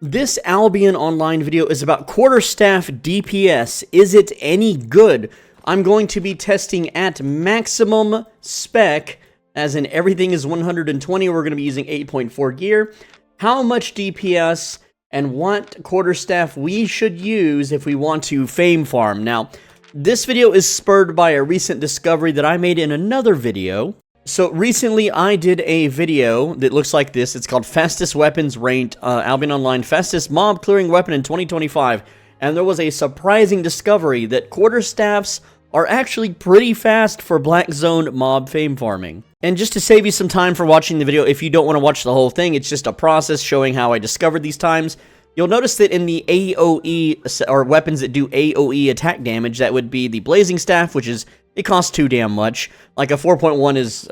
This Albion Online video is about Quarterstaff DPS. Is it any good? I'm going to be testing at maximum spec, as in everything is 120. We're going to be using 8.4 gear. How much DPS and what Quarterstaff we should use if we want to fame farm. Now, this video is spurred by a recent discovery that I made in another video. So recently I did a video that looks like this. It's called Fastest Weapons Ranked Albion Online Fastest Mob Clearing Weapon in 2025. And there was a surprising discovery that quarterstaffs are actually pretty fast for Blackzone mob fame farming. And just to save you some time for watching the video, if you don't want to watch the whole thing, it's just a process showing how I discovered these times. You'll notice that in the AoE, or weapons that do AoE attack damage, that would be the Blazing Staff, which is, it costs too damn much. Like a 4.1 is,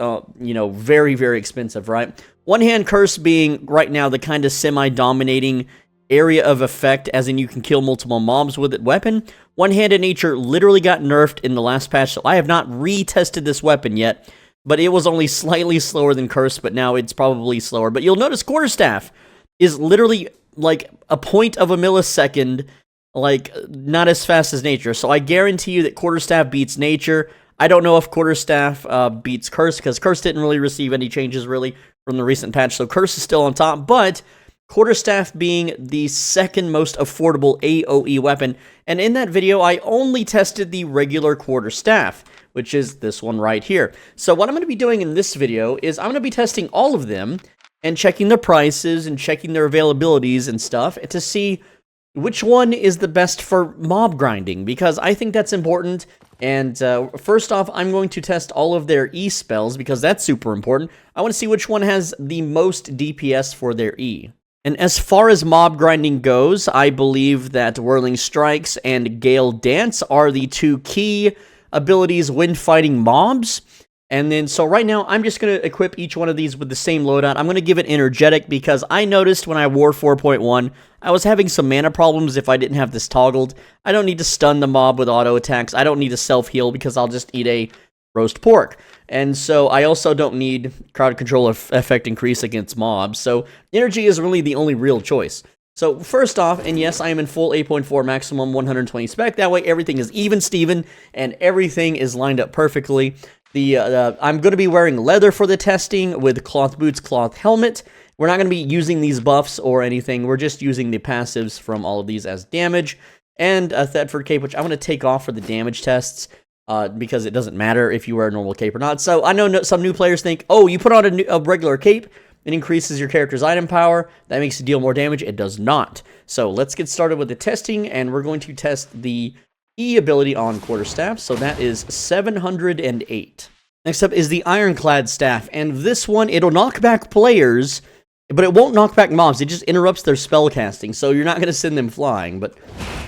very, very expensive, right? One-Hand Curse being, right now, the kind of semi-dominating area of effect, as in you can kill multiple mobs with it weapon. One-Handed Nature literally got nerfed in the last patch, so I have not retested this weapon yet, but it was only slightly slower than Curse, but now it's probably slower. But you'll notice Quarterstaff is literally like a point of a millisecond, like not as fast as Nature. So I guarantee you that Quarterstaff beats Nature. I don't know if Quarterstaff beats Curse, because Curse didn't really receive any changes really from the recent patch, so Curse is still on top, but Quarterstaff being the second most affordable AoE weapon. And in that video, I only tested the regular Quarterstaff, which is this one right here. So what I'm going to be doing in this video is I'm going to be testing all of them and checking their prices and checking their availabilities and stuff to see which one is the best for mob grinding, because I think that's important. And first off, I'm going to test all of their E spells, because that's super important. I want to see which one has the most DPS for their E. And as far as mob grinding goes, I believe that Whirling Strikes and Gale Dance are the two key abilities when fighting mobs. And then, so right now, I'm just going to equip each one of these with the same loadout. I'm going to give it Energetic, because I noticed when I wore 4.1, I was having some mana problems if I didn't have this toggled. I don't need to stun the mob with auto attacks. I don't need to self-heal, because I'll just eat a roast pork. And so I also don't need crowd control effect increase against mobs. So energy is really the only real choice. So first off, and yes, I am in full 8.4 maximum 120 spec. That way everything is even Steven and everything is lined up perfectly. I'm going to be wearing leather for the testing with cloth boots, cloth helmet. We're not going to be using these buffs or anything. We're just using the passives from all of these as damage. And a Thetford cape, which I'm going to take off for the damage tests. Because it doesn't matter if you wear a normal cape or not. So I know some new players think, oh, you put on a regular cape, it increases your character's item power, that makes you deal more damage. It does not. So let's get started with the testing, and we're going to test the E ability on Quarterstaff. So that is 708. Next up is the Ironclad Staff, and this one, it'll knock back players, but it won't knock back mobs. It just interrupts their spell casting, so you're not going to send them flying. But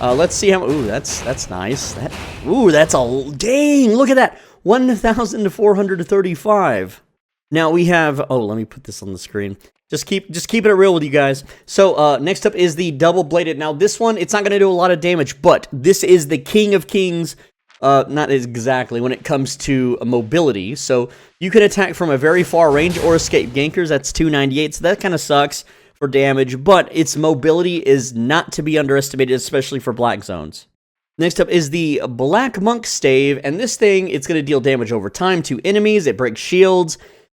let's see how. Ooh, that's nice. That's a dang. Look at that, 1,435. Now we have. Oh, let me put this on the screen. Just keeping it real with you guys. So next up is the double bladed. Now this one, it's not going to do a lot of damage, but this is the king of kings. Not exactly when it comes to mobility. So you can attack from a very far range or escape gankers. That's 298. So that kind of sucks for damage, but its mobility is not to be underestimated, especially for black zones. Next up is the Black Monk Stave, and this thing, it's going to deal damage over time to enemies. It breaks shields.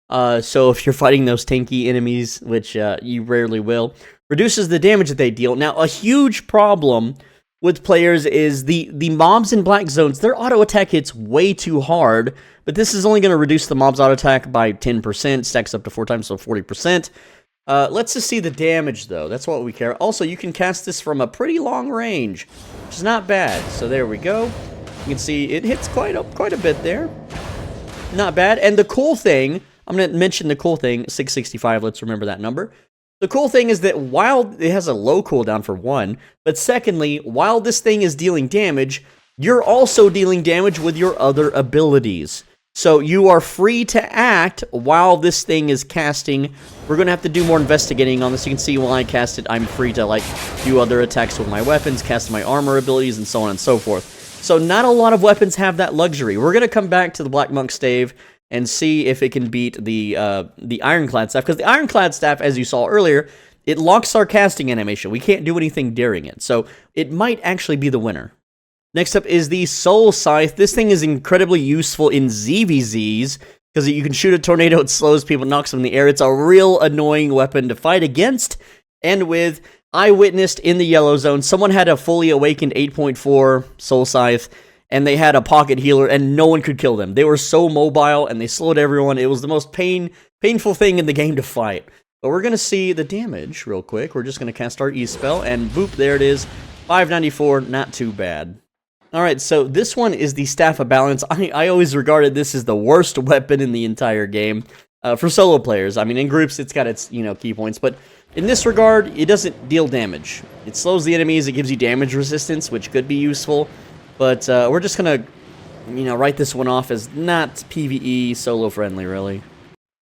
So if you're fighting those tanky enemies, which you rarely will, reduces the damage that they deal. Now, a huge problem with players is the mobs in black zones, their auto attack hits way too hard, but this is only going to reduce the mob's auto attack by 10%, stacks up to 4 times, so 40%. Let's just see the damage, though. That's what we care. Also, you can cast this from a pretty long range, which is not bad. So there we go. You can see it hits quite a bit there. Not bad. And the cool thing, I'm going to mention the cool thing, 665, let's remember that number. The cool thing is that while it has a low cooldown for one, but secondly, while this thing is dealing damage, you're also dealing damage with your other abilities. So you are free to act while this thing is casting. We're going to have to do more investigating on this. You can see while I cast it, I'm free to like do other attacks with my weapons, cast my armor abilities, and so on and so forth. So not a lot of weapons have that luxury. We're going to come back to the Black Monk Stave and see if it can beat the Ironclad Staff, because the Ironclad Staff, as you saw earlier, it locks our casting animation. We can't do anything during it, so it might actually be the winner. Next up is the Soul Scythe. This thing is incredibly useful in ZVZs, because you can shoot a tornado, it slows people, knocks them in the air. It's a real annoying weapon to fight against and with. I witnessed in the yellow zone, someone had a fully awakened 8.4 Soul Scythe, and they had a pocket healer, and no one could kill them. They were so mobile, and they slowed everyone. It was the most painful thing in the game to fight. But we're going to see the damage real quick. We're just going to cast our E-Spell, and boop, there it is. 594, not too bad. Alright, so this one is the Staff of Balance. I always regarded this as the worst weapon in the entire game for solo players. I mean, in groups, it's got its, key points, but in this regard, it doesn't deal damage. It slows the enemies, it gives you damage resistance, which could be useful, but we're just gonna, write this one off as not PvE solo friendly, really.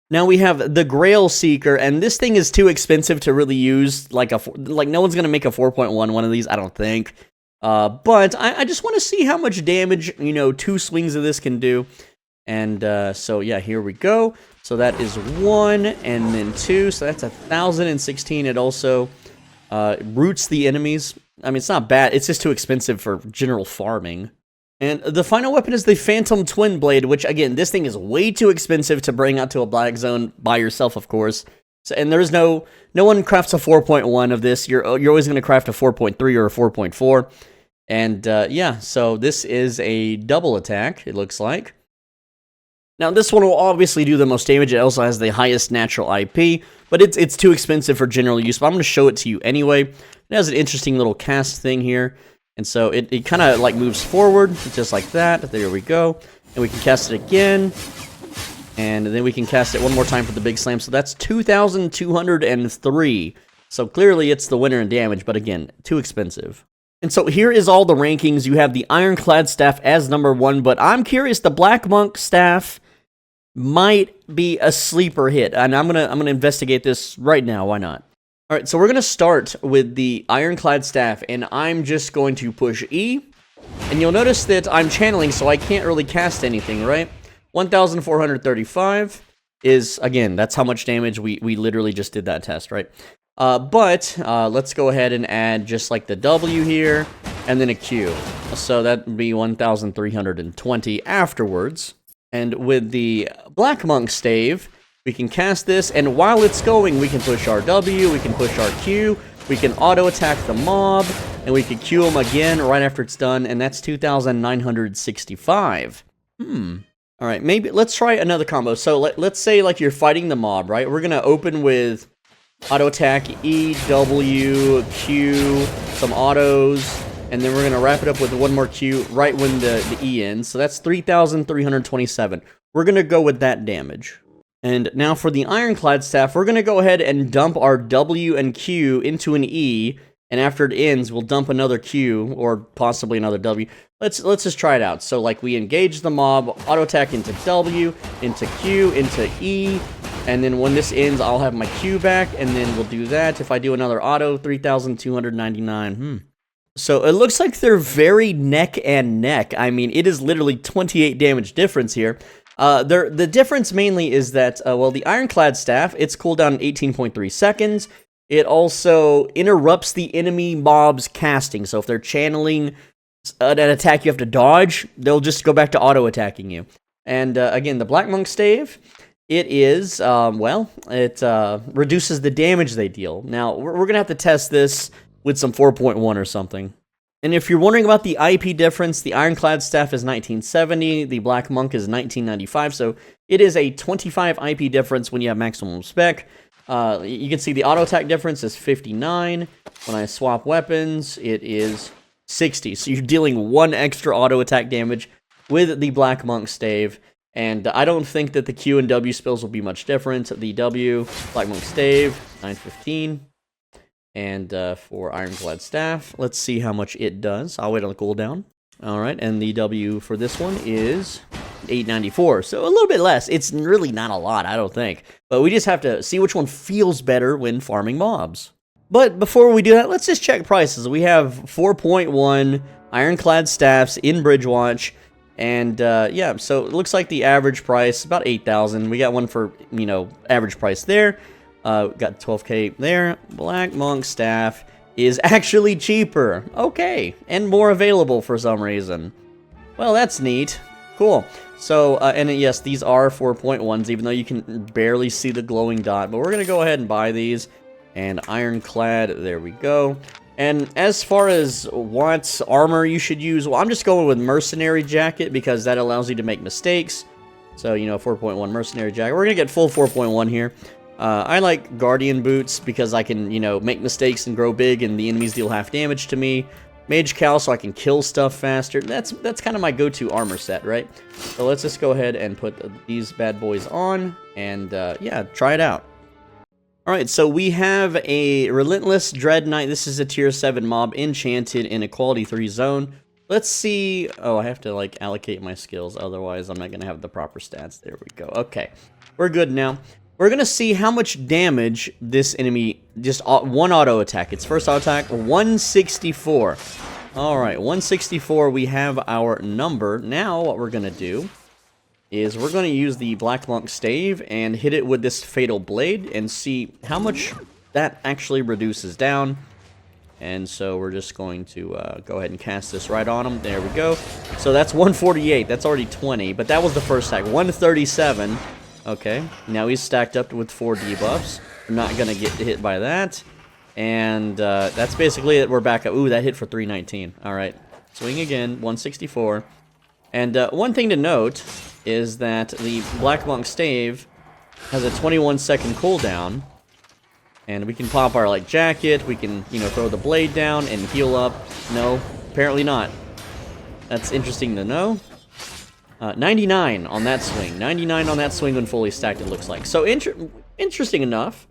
Now we have the Grail Seeker, and this thing is too expensive to really use, like no one's gonna make a 4.1 one of these, I don't think. But I just want to see how much damage, 2 swings of this can do. And so, yeah, here we go. So that is 1, and then 2, so that's 1,016. It also roots the enemies. I mean, it's not bad, it's just too expensive for general farming. And the final weapon is the Phantom Twin Blade, which, again, this thing is way too expensive to bring out to a Blackzone by yourself, of course. So, and there's no one crafts a 4.1 of this. You're always going to craft a 4.3 or a 4.4. And, yeah, so this is a double attack, it looks like. Now, this one will obviously do the most damage. It also has the highest natural IP, but it's too expensive for general use. But I'm going to show it to you anyway. It has an interesting little cast thing here. And so it kind of, like, moves forward, just like that. There we go. And we can cast it again. And then we can cast it one more time for the big slam. So that's 2,203. So clearly it's the winner in damage, but again, too expensive. And so here is all the rankings. You have the Ironclad Staff as number 1, but I'm curious, the Black Monk Staff might be a sleeper hit, and I'm gonna investigate this right now. Why not? All right, so we're gonna start with the Ironclad Staff, and I'm just going to push E, and you'll notice that I'm channeling, so I can't really cast anything, right? 1,435 is, again, that's how much damage we literally just did that test, right? But let's go ahead and add just like the W here, and then a Q. So that would be 1,320 afterwards. And with the Black Monk Stave, we can cast this, and while it's going, we can push our W, we can push our Q, we can auto-attack the mob, and we can Q them again right after it's done, and that's 2,965. Alright, maybe, let's try another combo. So let's say, like, you're fighting the mob, right? We're gonna open with auto attack, E, W, Q, some autos, and then we're going to wrap it up with one more Q right when the E ends. So that's 3,327. We're going to go with that damage. And now for the Ironclad Staff, we're going to go ahead and dump our W and Q into an E, and after it ends, we'll dump another Q, or possibly another W. Let's just try it out. So, like, we engage the mob, auto attack into W, into Q, into E, and then when this ends, I'll have my Q back, and then we'll do that. If I do another auto, 3,299. So it looks like they're very neck and neck. I mean, it is literally 28 damage difference here. The difference mainly is that, well, the Ironclad Staff, its cooldown 18.3 seconds. It also interrupts the enemy mob's casting. So if they're channeling an attack you have to dodge, they'll just go back to auto-attacking you. And again, the Black Monk Stave, it is, well, it reduces the damage they deal. Now, we're going to have to test this with some 4.1 or something. And if you're wondering about the IP difference, the Ironclad Staff is 1970, the Black Monk is 1995, so it is a 25 IP difference when you have maximum spec. You can see the auto attack difference is 59. When I swap weapons, it is 60. So you're dealing 1 extra auto attack damage with the Black Monk Stave. And I don't think that the Q and W spells will be much different. The W, Black Monk Stave, 915. And for Ironclad Staff, let's see how much it does. I'll wait on the cooldown. Alright, and the W for this one is 894. So a little bit less. It's really not a lot, I don't think. But we just have to see which one feels better when farming mobs. But before we do that, let's just check prices. We have 4.1 Ironclad Staffs in Bridgewatch. And, yeah, so it looks like the average price, about 8,000. We got one for, average price there. Got 12k there. Black Monk Staff is actually cheaper. Okay, and more available for some reason. Well, that's neat. Cool. So, and yes, these are 4.1s, even though you can barely see the glowing dot. But we're going to go ahead and buy these. And Ironclad, there we go. And as far as what armor you should use, well, I'm just going with Mercenary Jacket because that allows you to make mistakes. So, you know, 4.1 Mercenary Jacket. We're going to get full 4.1 here. I like Guardian Boots because I can, you know, make mistakes and grow big and the enemies deal half damage to me. Mage Cowl so I can kill stuff faster. That's kind of my go-to armor set, right? So let's just go ahead and put these bad boys on and, yeah, try it out. Alright, so we have a Relentless Dread Knight. This is a tier 7 mob enchanted in a quality 3 zone. Let's see. Oh, I have to, like, allocate my skills. Otherwise, I'm not going to have the proper stats. There we go. Okay, we're good now. We're going to see how much damage this enemy, just one auto attack. Its first auto attack, 164. Alright, 164, we have our number. Now, what we're going to do is we're going to use the Black Monk Stave and hit it with this Fatal Blade and see how much that actually reduces down. And so we're just going to go ahead and cast this right on him. There we go. So that's 148. That's already 20, but that was the first attack. 137. Okay, now he's stacked up with 4 debuffs. I'm not going to get hit by that. And that's basically it. We're back up. Ooh, that hit for 319. All right, swing again, 164. And one thing to note is that the Black Monk Stave has a 21-second cooldown. And we can pop our, like, jacket. We can, you know, throw the blade down and heal up. No, apparently not. That's interesting to know. 99 on that swing. 99 on that swing when fully stacked, it looks like. So, interesting enough,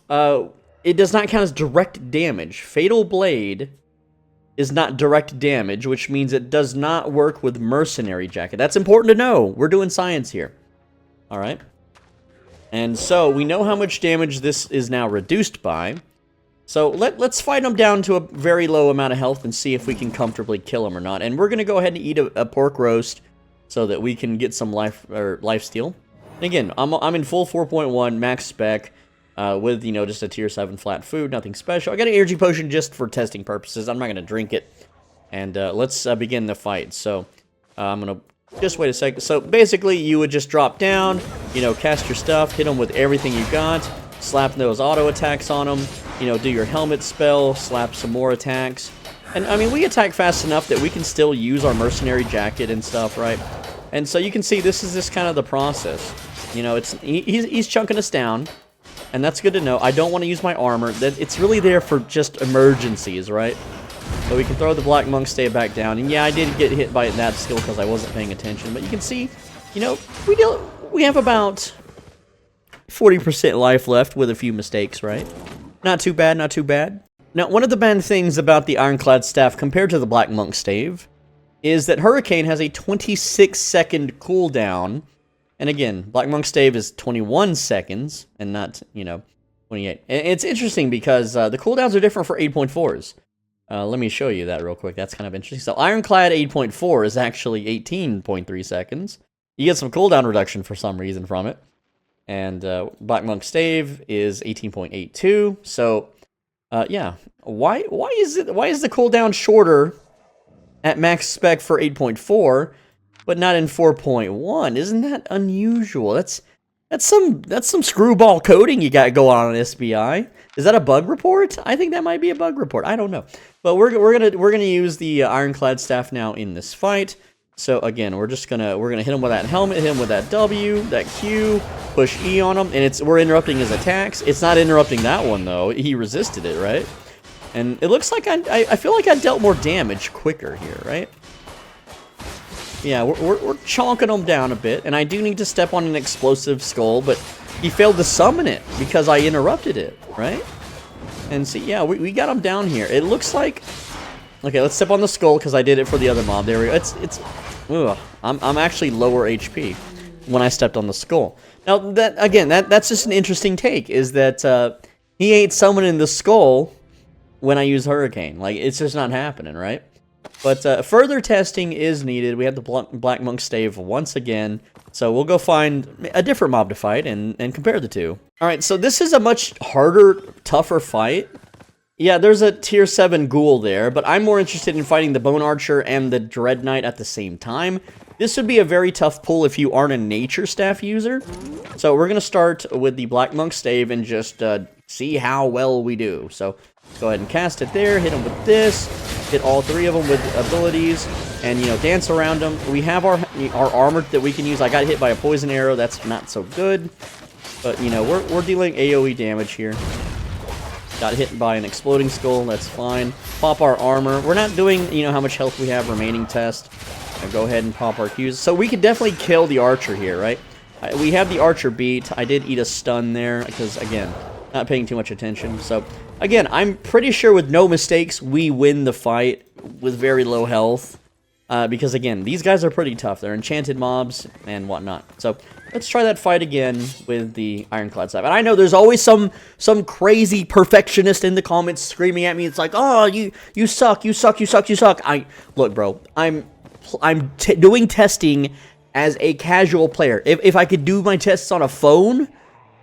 it does not count as direct damage. Fatal Blade is not direct damage, which means it does not work with Mercenary Jacket. That's important to know. We're doing science here. Alright. And so, we know how much damage this is now reduced by. So, let's fight him down to a very low amount of health and see if we can comfortably kill him or not. And we're going to go ahead and eat a pork roast so that we can get some life steal. And again, I'm in full 4.1 max spec with, you know, just a tier 7 flat food, nothing special. I got an energy potion just for testing purposes. I'm not going to drink it. And let's begin the fight. So I'm going to just wait a second. So basically, you would just drop down, you know, cast your stuff, hit them with everything you got, slap those auto attacks on them, you know, do your helmet spell, slap some more attacks. And, I mean, we attack fast enough that we can still use our Mercenary Jacket and stuff, right? And so you can see this is just kind of the process. You know, he's chunking us down, and that's good to know. I don't want to use my armor. It's really there for just emergencies, right? So we can throw the Black Monk Stave back down. And yeah, I did get hit by that skill because I wasn't paying attention. But you can see, you know, we have about 40% life left with a few mistakes, right? Not too bad, not too bad. Now, one of the bad things about the Ironclad Staff compared to the Black Monk Stave is that Hurricane has a 26-second cooldown. And again, Black Monk Stave is 21 seconds and not, you know, 28. And it's interesting because the cooldowns are different for 8.4s. Let me show you that real quick. That's kind of interesting. So Ironclad 8.4 is actually 18.3 seconds. You get some cooldown reduction for some reason from it. And Black Monk Stave is 18.82. So yeah, why is the cooldown shorter at max spec for 8.4, but not in 4.1? Isn't that unusual? That's some screwball coding you got going on SBI. Is that a bug report? I think that might be a bug report. I don't know, but we're gonna use the Ironclad Staff now in this fight. So again, we're gonna hit him with that helmet, hit him with that W, that Q, push E on him, and we're interrupting his attacks. It's not interrupting that one though. He resisted it, right? And it looks like I feel like I dealt more damage quicker here, right? Yeah, we're chonking him down a bit, and I do need to step on an explosive skull, but he failed to summon it because I interrupted it, right? And see, yeah, we got him down here. It looks like. Okay, let's step on the skull because I did it for the other mob. There we go. I'm actually lower HP when I stepped on the skull. Now that's just an interesting take. Is that he ain't summoning the skull when I use Hurricane? Like, it's just not happening, right? But further testing is needed. We have the Black Monk Stave once again. So we'll go find a different mob to fight and compare the two. Alright, so this is a much harder, tougher fight. Yeah, there's a tier 7 ghoul there, but I'm more interested in fighting the Bone Archer and the Dread Knight at the same time. This would be a very tough pull if you aren't a Nature Staff user. So we're going to start with the Black Monk Stave and just see how well we do. So go ahead and cast it there, hit him with this, hit all three of them with abilities, and, you know, dance around them. We have our armor that we can use. I got hit by a poison arrow. That's not so good. But, you know, we're dealing AoE damage here. Got hit by an exploding skull, that's fine. Pop our armor. We're not doing, you know, how much health we have remaining test. Now go ahead and pop our Qs. So we could definitely kill the archer here, right? We have the archer beat. I did eat a stun there because, again, not paying too much attention. So, again, I'm pretty sure with no mistakes, we win the fight with very low health. Because, again, these guys are pretty tough. They're enchanted mobs and whatnot. So, let's try that fight again with the Ironclad Staff. And I know there's always some crazy perfectionist in the comments screaming at me. It's like, oh, you suck, you suck, you suck, you suck. Look, bro, I'm doing testing as a casual player. If I could do my tests on a phone,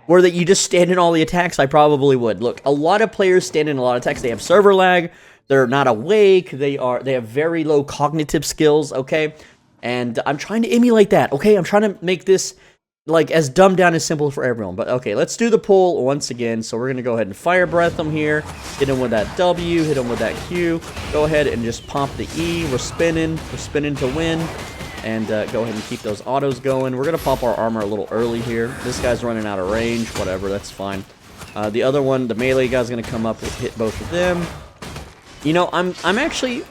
where that you just stand in all the attacks, I probably would. Look, a lot of players stand in a lot of attacks. They have server lag. They're not awake. They have very low cognitive skills, okay? And I'm trying to emulate that, okay? I'm trying to make this, like, as dumbed down as simple for everyone. But, okay, let's do the pull once again. So we're going to go ahead and Fire Breath them here. Hit them with that W. Hit them with that Q. Go ahead and just pop the E. We're spinning. We're spinning to win. And go ahead and keep those autos going. We're going to pop our armor a little early here. This guy's running out of range. Whatever, that's fine. The other one, the melee guy's going to come up and hit both of them. You know, I'm actually...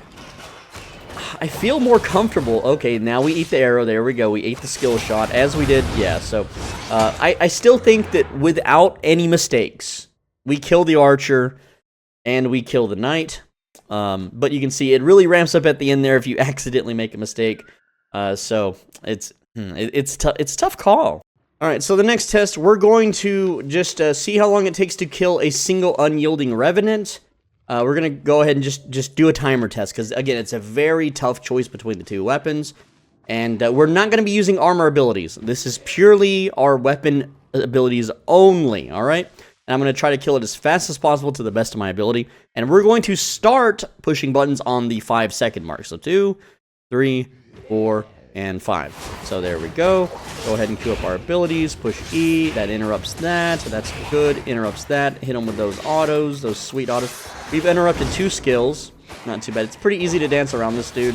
I feel more comfortable. Okay, now we eat the arrow. There we go. We ate the skill shot, as we did. Yeah, so... I still think that without any mistakes, we kill the archer, and we kill the knight. But you can see it really ramps up at the end there if you accidentally make a mistake. So it's a tough call. All right, so the next test, we're going to just see how long it takes to kill a single unyielding revenant. We're going to go ahead and just do a timer test, because, again, it's a very tough choice between the two weapons. And we're not going to be using armor abilities. This is purely our weapon abilities only, all right? And I'm going to try to kill it as fast as possible to the best of my ability. And we're going to start pushing buttons on the 5-second mark. So 2, 3, 4, and 5. So there we go. Go ahead and queue up our abilities. Push E. That interrupts that. So that's good. Interrupts that. Hit them with those autos. Those sweet autos. We've interrupted 2 skills. Not too bad. It's pretty easy to dance around this dude.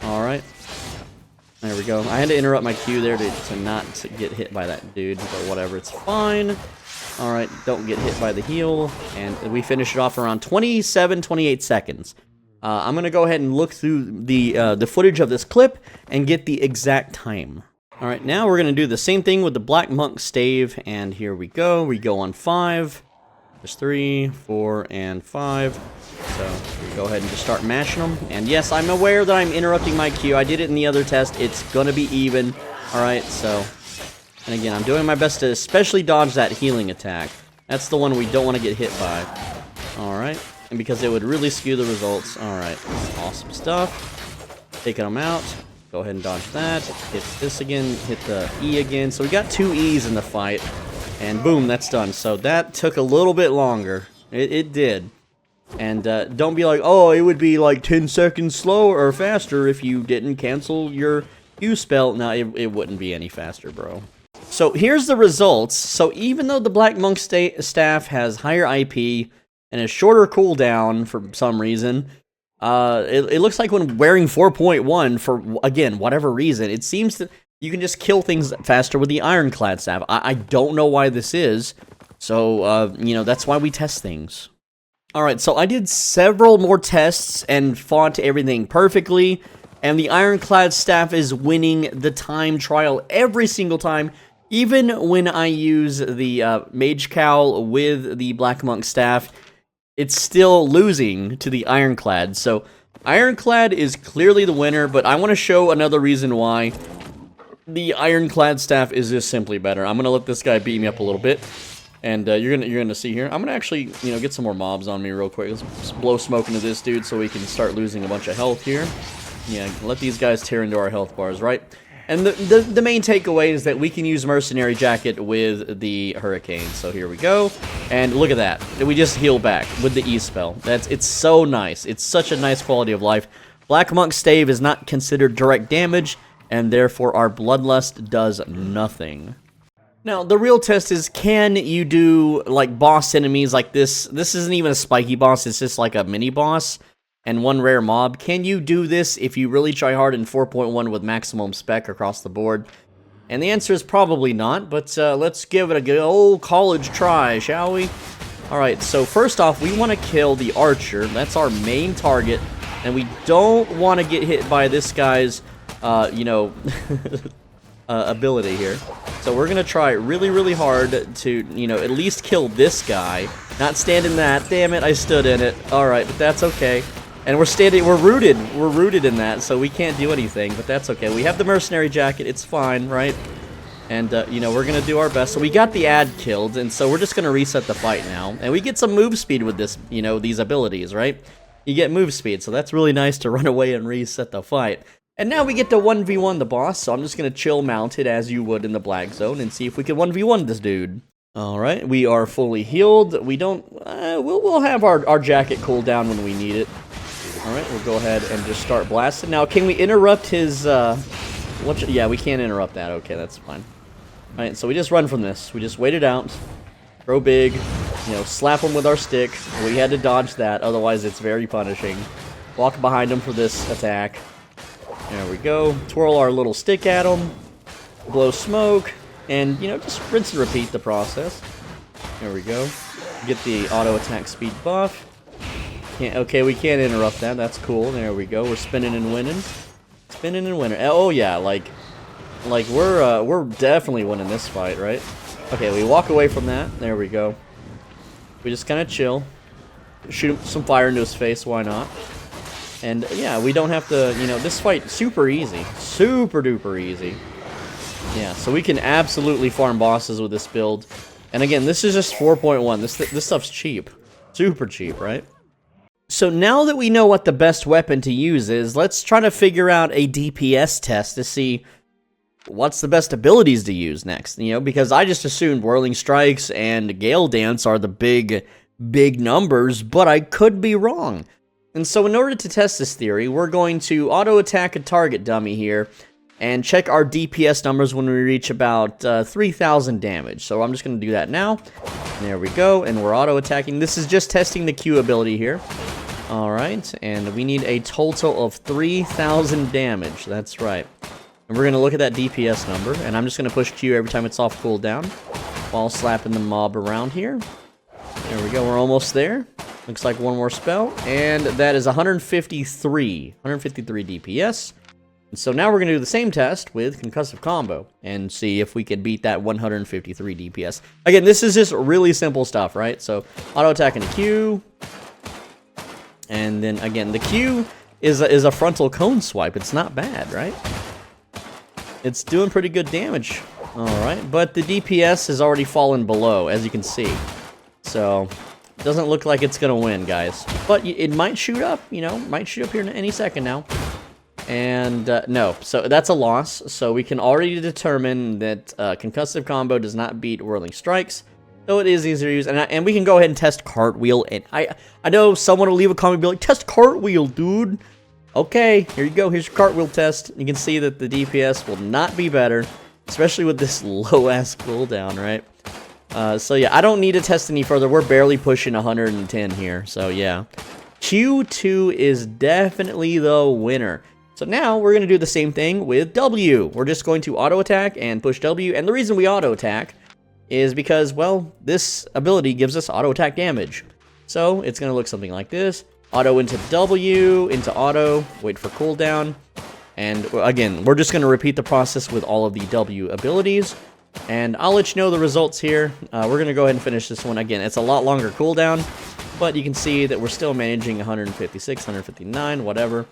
Alright. There we go. I had to interrupt my Q there to not get hit by that dude. But whatever. It's fine. Alright. Don't get hit by the heal. And we finish it off around 27, 28 seconds. I'm going to go ahead and look through the footage of this clip and get the exact time. Alright, now we're going to do the same thing with the Black Monk Stave, and here we go. We go on 5. There's 3, 4, and 5. So, we go ahead and just start mashing them. And yes, I'm aware that I'm interrupting my Q. I did it in the other test. It's going to be even. Alright, so... And again, I'm doing my best to especially dodge that healing attack. That's the one we don't want to get hit by. Alright. And because it would really skew the results. Alright, awesome stuff. Taking them out. Go ahead and dodge that. Hit this again. Hit the E again. So we got 2 E's in the fight. And boom, that's done. So that took a little bit longer. It did. And don't be like, oh, it would be like 10 seconds slower or faster if you didn't cancel your Q spell. No, it wouldn't be any faster, bro. So here's the results. So even though the Black Monk Staff has higher IP... and a shorter cooldown for some reason. It looks like when wearing 4.1 for, again, whatever reason, it seems that you can just kill things faster with the Ironclad Staff. I don't know why this is. So, you know, that's why we test things. Alright, so I did several more tests and fought everything perfectly. And the Ironclad Staff is winning the time trial every single time. Even when I use the Mage Cowl with the Black Monk Staff, it's still losing to the Ironclad. So, Ironclad is clearly the winner, but I want to show another reason why the Ironclad Staff is just simply better. I'm going to let this guy beat me up a little bit. And you're gonna see here. I'm gonna actually, you know, get some more mobs on me real quick. Let's blow smoke into this dude so we can start losing a bunch of health here. Yeah, let these guys tear into our health bars, right? And the main takeaway is that we can use Mercenary Jacket with the Hurricane. So here we go. And look at that. We just heal back with the E-Spell. It's so nice. It's such a nice quality of life. Black Monk's Stave is not considered direct damage, and therefore our Bloodlust does nothing. Now, the real test is, can you do, like, boss enemies like this? This isn't even a spiky boss, it's just like a mini-boss and one rare mob. Can you do this if you really try hard in 4.1 with maximum spec across the board? And the answer is probably not, but let's give it a good old college try, shall we? Alright, so first off, we want to kill the archer. That's our main target, and we don't want to get hit by this guy's, you know, ability here. So we're going to try really, really hard to, you know, at least kill this guy. Not stand in that. Damn it, I stood in it. Alright, but that's okay. And we're rooted in that, so we can't do anything, but that's okay. We have the Mercenary Jacket, it's fine, right? And, you know, we're gonna do our best. So we got the ad killed, and so we're just gonna reset the fight now. And we get some move speed with this, you know, these abilities, right? You get move speed, so that's really nice to run away and reset the fight. And now we get to 1v1 the boss, so I'm just gonna chill mounted as you would in the Blackzone and see if we can 1v1 this dude. Alright, we are fully healed. We don't, we'll have our jacket cool down when we need it. Alright, we'll go ahead and just start blasting. Now, can we interrupt his, yeah, we can't interrupt that. Okay, that's fine. Alright, so we just run from this. We just wait it out. Throw big. You know, slap him with our stick. We had to dodge that, otherwise it's very punishing. Walk behind him for this attack. There we go. Twirl our little stick at him. Blow smoke. And, you know, just rinse and repeat the process. There we go. Get the auto attack speed buff. Okay, we can't interrupt that. That's cool. There we go. We're spinning and winning. Spinning and winning. Oh yeah, like we're definitely winning this fight, right? Okay, we walk away from that. There we go. We just kind of chill. Shoot some fire into his face. Why not? And yeah, we don't have to. You know, this fight super easy, super duper easy. Yeah, so we can absolutely farm bosses with this build. And again, this is just 4.1. This stuff's cheap, super cheap, right? So now that we know what the best weapon to use is, let's try to figure out a DPS test to see what's the best abilities to use next, you know, because I just assumed Whirling Strikes and Gale Dance are the big numbers, but I could be wrong. And so in order to test this theory, we're going to auto-attack a target dummy here and check our DPS numbers when we reach about 3,000 damage. So I'm just going to do that now. There we go, and we're auto-attacking. This is just testing the Q ability here. Alright, and we need a total of 3,000 damage. That's right. And we're going to look at that DPS number, and I'm just going to push Q every time it's off cooldown while slapping the mob around here. There we go, we're almost there. Looks like one more spell, and that is 153 DPS. And so now we're going to do the same test with Concussive Combo and see if we can beat that 153 DPS. Again, this is just really simple stuff, right? So auto-attack into Q. And then, again, the Q is a frontal cone swipe. It's not bad, right? It's doing pretty good damage. Alright, but the DPS has already fallen below, as you can see. So, it doesn't look like it's going to win, guys. But it might shoot up, you know, might shoot up here in any second now. And, no, so that's a loss. So we can already determine that Concussive Combo does not beat Whirling Strikes. So it is easier to use, and we can go ahead and test Cartwheel. And I know someone will leave a comment and be like, test Cartwheel, dude. Okay, here you go. Here's your Cartwheel test. You can see that the DPS will not be better, especially with this low-ass cooldown, right? So yeah, I don't need to test any further. We're barely pushing 110 here, so yeah. Q2 is definitely the winner. So now we're going to do the same thing with W. We're just going to auto-attack and push W, and the reason we auto-attack is because, well, this ability gives us auto-attack damage. So it's going to look something like this. Auto into W, into auto, wait for cooldown. And again, we're just going to repeat the process with all of the W abilities. And I'll let you know the results here. We're going to go ahead and finish this one. Again, it's a lot longer cooldown, but you can see that we're still managing 156, 159, whatever.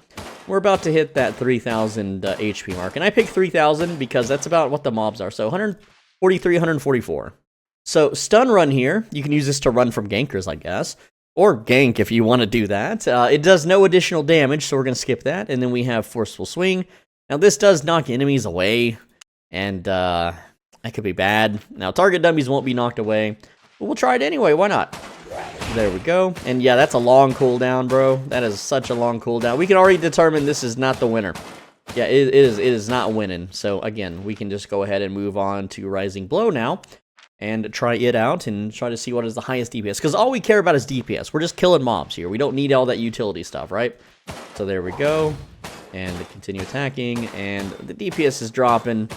We're about to hit that 3,000 HP mark. And I picked 3,000 because that's about what the mobs are. So 143, 144. So stun run here, you can use this to run from gankers, I guess. Or gank if you want to do that. It does no additional damage, so we're going to skip that. And then we have Forceful Swing. Now this does knock enemies away, and that could be bad. Now target dummies won't be knocked away, but we'll try it anyway, why not? There we go. And yeah, that's a long cooldown, bro. That is such a long cooldown. We can already determine this is not the winner. Yeah, it is not winning. So again, we can just go ahead and move on to Rising Blow now. And try it out and try to see what is the highest DPS. Because all we care about is DPS. We're just killing mobs here. We don't need all that utility stuff, right? So there we go. And continue attacking. And the DPS is dropping.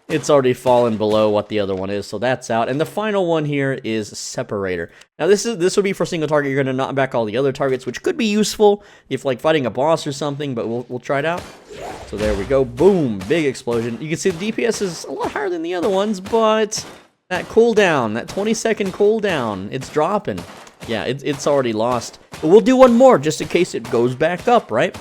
It's already fallen below what the other one is. So that's out. And the final one here is Separator. Now this would be for single target. You're going to knock back all the other targets, which could be useful if like fighting a boss or something. But we'll try it out. So there we go. Boom. Big explosion. You can see the DPS is a lot higher than the other ones, but that cooldown, that 20-second cooldown, it's dropping. Yeah, it's already lost. But we'll do one more just in case it goes back up, right?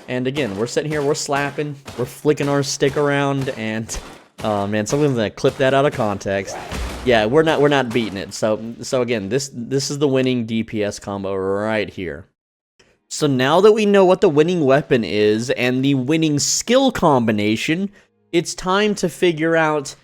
And again, we're sitting here, we're slapping, we're flicking our stick around, and oh man, someone's gonna clip that out of context. Yeah, we're not beating it. So again, this is the winning DPS combo right here. So now that we know what the winning weapon is and the winning skill combination, it's time to figure out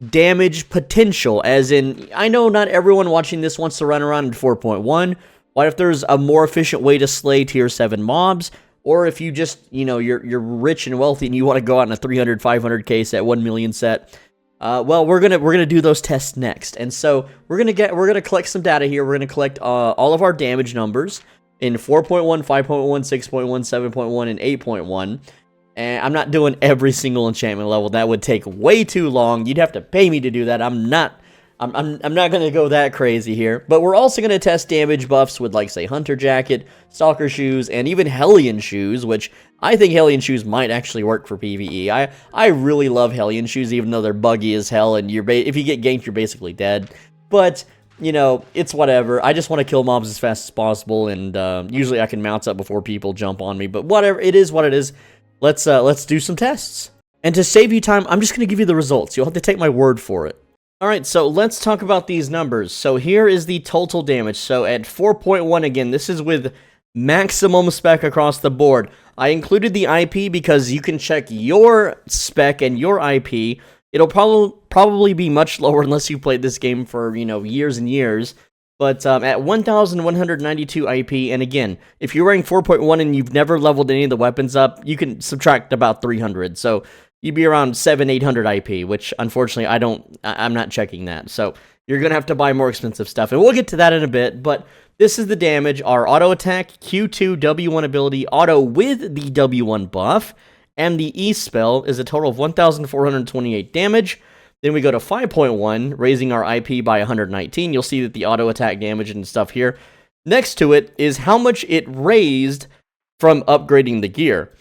damage potential, as in, I know not everyone watching this wants to run around in 4.1. What if there's a more efficient way to slay tier 7 mobs? Or if you just, you know, you're rich and wealthy and you want to go out in a 300, 500k set, 1 million set. Well, we're gonna do those tests next. And so we're gonna collect some data here. We're gonna collect all of our damage numbers in 4.1, 5.1, 6.1, 7.1, and 8.1. And I'm not doing every single enchantment level. That would take way too long. You'd have to pay me to do that. I'm not gonna go that crazy here. But we're also gonna test damage buffs with, like, say, Hunter Jacket, Stalker Shoes, and even Hellion Shoes, which I think Hellion Shoes might actually work for PvE. I really love Hellion Shoes, even though they're buggy as hell, and if you get ganked, you're basically dead. But you know, it's whatever. I just want to kill mobs as fast as possible, and usually I can mount up before people jump on me. But whatever, it is what it is. Let's do some tests. And to save you time, I'm just going to give you the results. You'll have to take my word for it. Alright, so let's talk about these numbers. So here is the total damage. So at 4.1, again, this is with maximum spec across the board. I included the IP because you can check your spec and your IP. It'll probably be much lower unless you played this game for, you know, years and years. But at 1,192 IP, and again, if you're wearing 4.1 and you've never leveled any of the weapons up, you can subtract about 300. So you'd be around 800 IP, which unfortunately I'm not checking that. So you're going to have to buy more expensive stuff, and we'll get to that in a bit. But this is the damage. Our auto attack, Q2, W1 ability, auto with the W1 buff, and the E spell is a total of 1,428 damage. Then we go to 5.1, raising our IP by 119. You'll see that the auto attack damage and stuff here. Next to it is how much it raised from upgrading the gear.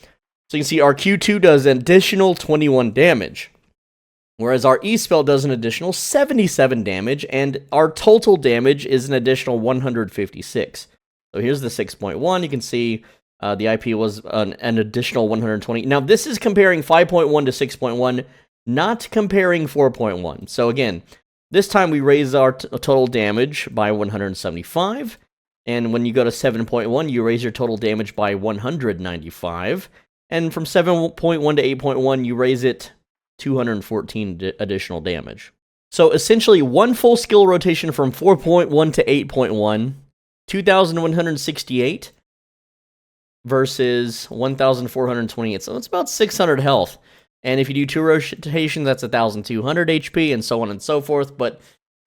So you can see our Q2 does an additional 21 damage, whereas our E spell does an additional 77 damage, and our total damage is an additional 156. So here's the 6.1. You can see the IP was an additional 120. Now this is comparing 5.1 to 6.1. Not comparing 4.1. So again, this time we raise our total damage by 175. And when you go to 7.1, you raise your total damage by 195. And from 7.1 to 8.1, you raise it 214 additional damage. So essentially, one full skill rotation from 4.1 to 8.1, 2,168 versus 1,428. So it's about 600 health. And if you do 2 rotations, that's 1,200 HP, and so on and so forth. But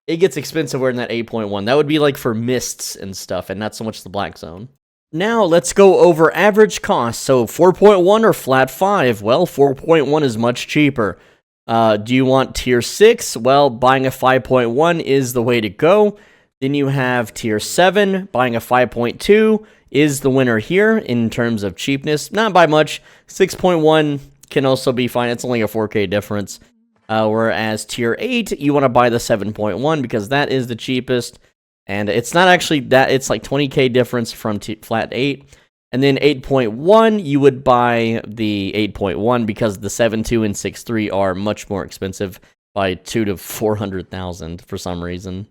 it gets expensive in that 8.1. That would be like for mists and stuff, and not so much the Blackzone. Now, let's go over average cost. So 4.1 or flat 5? Well, 4.1 is much cheaper. Do you want tier 6? Well, buying a 5.1 is the way to go. Then you have tier 7. Buying a 5.2 is the winner here in terms of cheapness. Not by much. 6.1 can also be fine. It's only a 4K difference. Whereas tier 8, you want to buy the 7.1 because that is the cheapest. And it's not actually that, it's like 20K difference from flat 8. And then 8.1, you would buy the 8.1 because the 7.2 and 6.3 are much more expensive by 2 to 400,000 for some reason.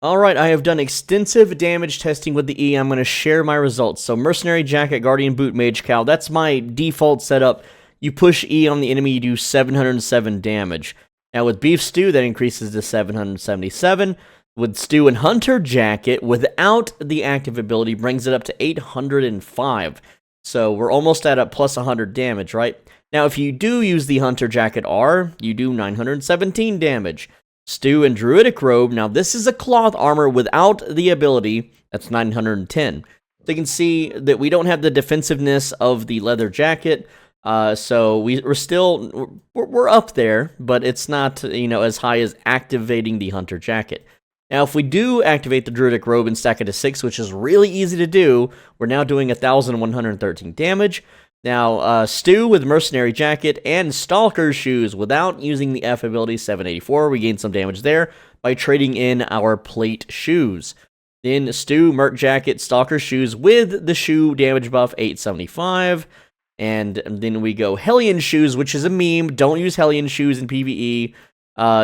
Alright, I have done extensive damage testing with the E. I'm going to share my results. So, Mercenary Jacket, Guardian Boot, Mage Cowl. That's my default setup. You push E on the enemy, you do 707 damage. Now, with Beef Stew, that increases to 777. With Stew and Hunter Jacket, without the active ability, brings it up to 805. So, we're almost at a plus 100 damage, right? Now, if you do use the Hunter Jacket R, you do 917 damage. Stew and Druidic Robe, now this is a cloth armor without the ability, that's 910. So you can see that we don't have the defensiveness of the leather jacket, so we're up there, but it's not, as high as activating the Hunter Jacket. Now, if we do activate the Druidic Robe and stack it to 6, which is really easy to do, we're now doing 1,113 damage. Now, Stew with Mercenary Jacket and Stalker Shoes without using the F ability, 784. We gain some damage there by trading in our plate shoes. Then Stew, Merc Jacket, Stalker Shoes with the shoe damage buff, 875. And then we go Hellion Shoes, which is a meme. Don't use Hellion Shoes in PvE.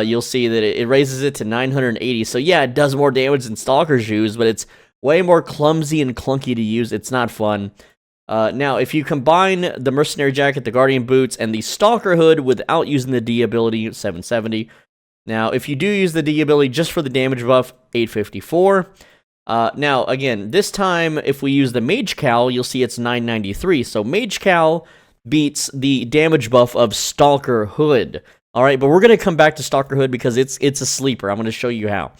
You'll see that it raises it to 980. So yeah, it does more damage than Stalker Shoes, but it's way more clumsy and clunky to use. It's not fun. Now, if you combine the Mercenary Jacket, the Guardian Boots, and the Stalker Hood without using the D ability, 770. Now, if you do use the D ability just for the damage buff, 854. Now, again, this time, if we use the Mage Cowl, you'll see it's 993. So, Mage Cowl beats the damage buff of Stalker Hood. Alright, but we're going to come back to Stalker Hood because it's a sleeper. I'm going to show you how.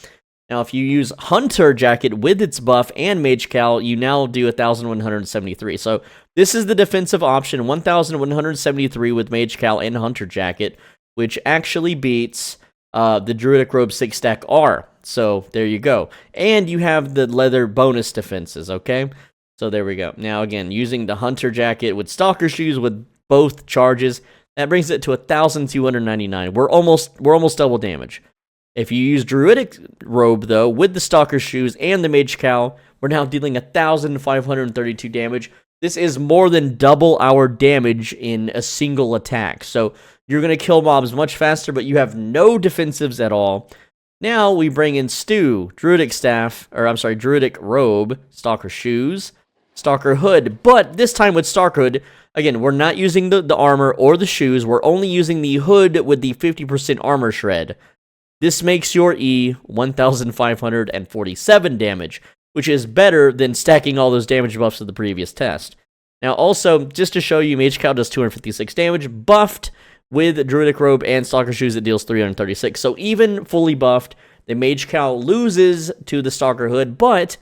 Now, if you use Hunter Jacket with its buff and Mage Cowl, you now do 1,173. So, this is the defensive option, 1,173 with Mage Cowl and Hunter Jacket, which actually beats the Druidic Robe 6-stack R. So, there you go. And you have the leather bonus defenses, okay? So, there we go. Now, again, using the Hunter Jacket with Stalker Shoes with both charges, that brings it to 1,299. We're almost double damage. If you use Druidic Robe, though, with the Stalker Shoes and the Mage Cowl, we're now dealing 1,532 damage. This is more than double our damage in a single attack. So you're going to kill mobs much faster, but you have no defensives at all. Now we bring in Stew, Druidic Robe, Stalker Shoes, Stalker Hood. But this time with Stalker Hood, again, we're not using the armor or the shoes. We're only using the hood with the 50% armor shred. This makes your E 1,547 damage, which is better than stacking all those damage buffs of the previous test. Now, also, just to show you, Mage Cowl does 256 damage, buffed with Druidic Robe and Stalker Shoes, it deals 336. So even fully buffed, the Mage Cowl loses to the Stalker Hood, but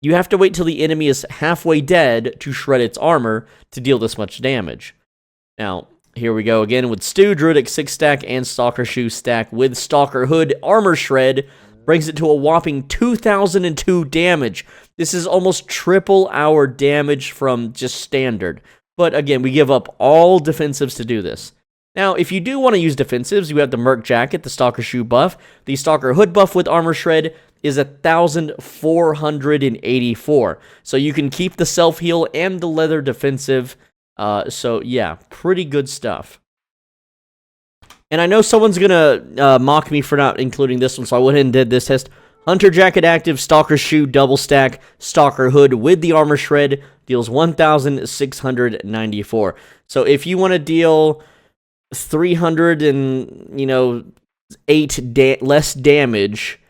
you have to wait till the enemy is halfway dead to shred its armor to deal this much damage. Now, here we go again with Stew, Druidic 6-stack, and Stalker Shoe stack with Stalker Hood Armor Shred. Brings it to a whopping 2,002 damage. This is almost triple our damage from just standard. But again, we give up all defensives to do this. Now, if you do want to use defensives, you have the Merc Jacket, the Stalker Shoe buff. The Stalker Hood buff with Armor Shred is 1,484. So you can keep the self-heal and the leather defensive. So yeah, pretty good stuff. And I know someone's gonna mock me for not including this one, so I went ahead and did this test. Hunter Jacket active, Stalker Shoe double stack, Stalker Hood with the Armor Shred deals 1,694. So if you want to deal 308 less damage,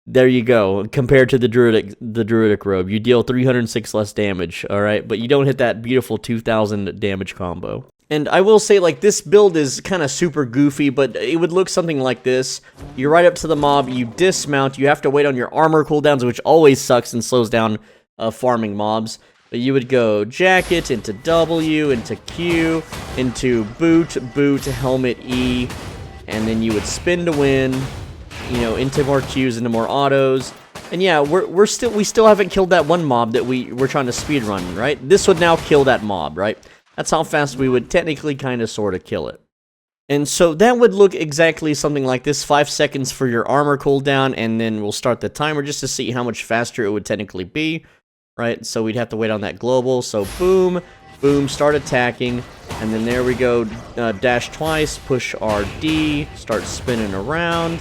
there you go. Compared to the Druidic Robe, you deal 306 less damage, alright? But you don't hit that beautiful 2,000 damage combo. And I will say, like, this build is kind of super goofy, but it would look something like this. You ride up to the mob, you dismount, you have to wait on your armor cooldowns, which always sucks and slows down farming mobs. But you would go Jacket, into W, into Q, into Boot, Helmet, E, and then you would spin to win, you know, into more Qs, into more autos. And yeah, we still haven't killed that one mob that we're trying to speedrun, right? This would now kill that mob, right? That's how fast we would technically kind of sort of kill it. And so that would look exactly something like this. 5 seconds for your armor cooldown, and then we'll start the timer just to see how much faster it would technically be, right? So we'd have to wait on that global. So boom, boom, start attacking. And then there we go, dash twice, push RD, start spinning around.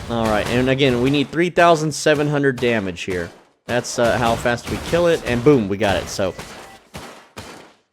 Alright, and again, we need 3,700 damage here. That's how fast we kill it, and boom, we got it. So,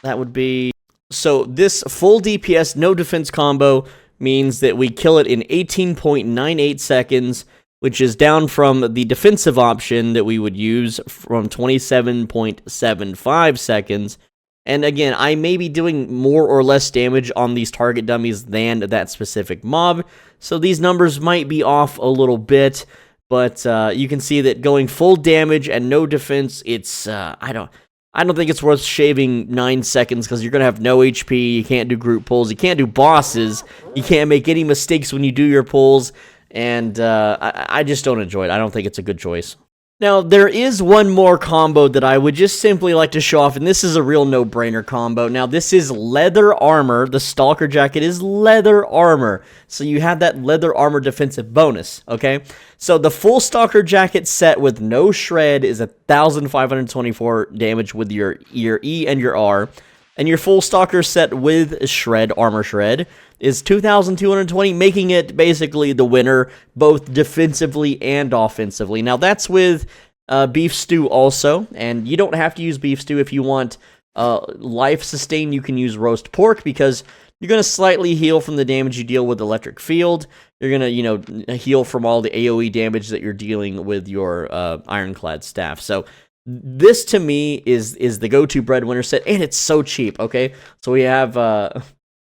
that would be... So, this full DPS, no defense combo means that we kill it in 18.98 seconds, which is down from the defensive option that we would use from 27.75 seconds. And again, I may be doing more or less damage on these target dummies than that specific mob, so these numbers might be off a little bit, but you can see that going full damage and no defense, it's, I don't think it's worth shaving 9 seconds, because you're going to have no HP, you can't do group pulls, you can't do bosses, you can't make any mistakes when you do your pulls, and I just don't enjoy it. I don't think it's a good choice. Now, there is one more combo that I would just simply like to show off, and this is a real no-brainer combo. Now, this is leather armor. The Stalker jacket is leather armor, so you have that leather armor defensive bonus, okay? So, the full Stalker jacket set with no shred is 1,524 damage with your E and your R, and your full Stalker set with shred, armor shred, is 2,220, making it basically the winner, both defensively and offensively. Now, that's with Beef Stew also, and you don't have to use Beef Stew if you want life sustain. You can use Roast Pork, because you're going to slightly heal from the damage you deal with Electric Field. You're going to, you know, heal from all the AoE damage that you're dealing with your Ironclad staff. So, this to me is the go-to breadwinner set, and it's so cheap, okay? So, we have...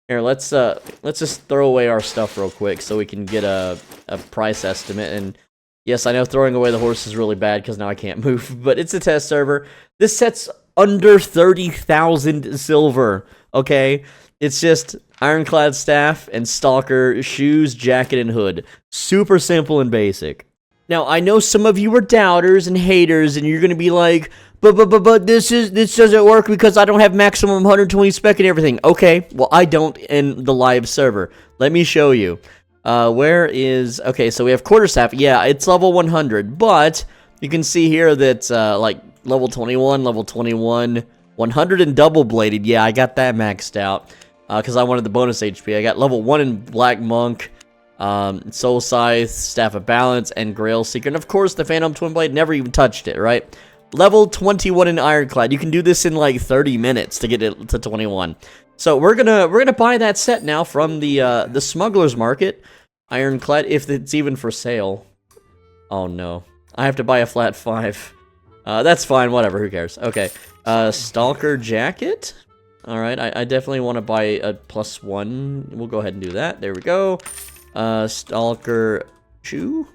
Here, let's just throw away our stuff real quick so we can get a price estimate. And yes, I know throwing away the horse is really bad because now I can't move, but it's a test server. This set's under 30,000 silver, okay? It's just Ironclad staff and Stalker shoes, jacket, and hood. Super simple and basic. Now, I know some of you are doubters and haters, and you're going to be like, but this doesn't work because I don't have maximum 120 spec and everything. Okay, well, I don't in the live server. Let me show you. Where is... Okay, so we have Quarterstaff. Yeah, it's level 100, but you can see here that, like, level 21, 100 and double-bladed. Yeah, I got that maxed out because I wanted the bonus HP. I got level 1 in Black Monk, Soul Scythe, Staff of Balance, and Grail Seeker. And, of course, the Phantom Twin Blade, never even touched it, right? Level 21 in Ironclad. You can do this in like 30 minutes to get it to 21. So we're gonna buy that set now from the Smuggler's Market. Ironclad, if it's even for sale. Oh no, I have to buy a flat 5. That's fine. Whatever. Who cares? Okay. Stalker jacket. All right. I definitely want to buy a +1. We'll go ahead and do that. There we go. Stalker shoe.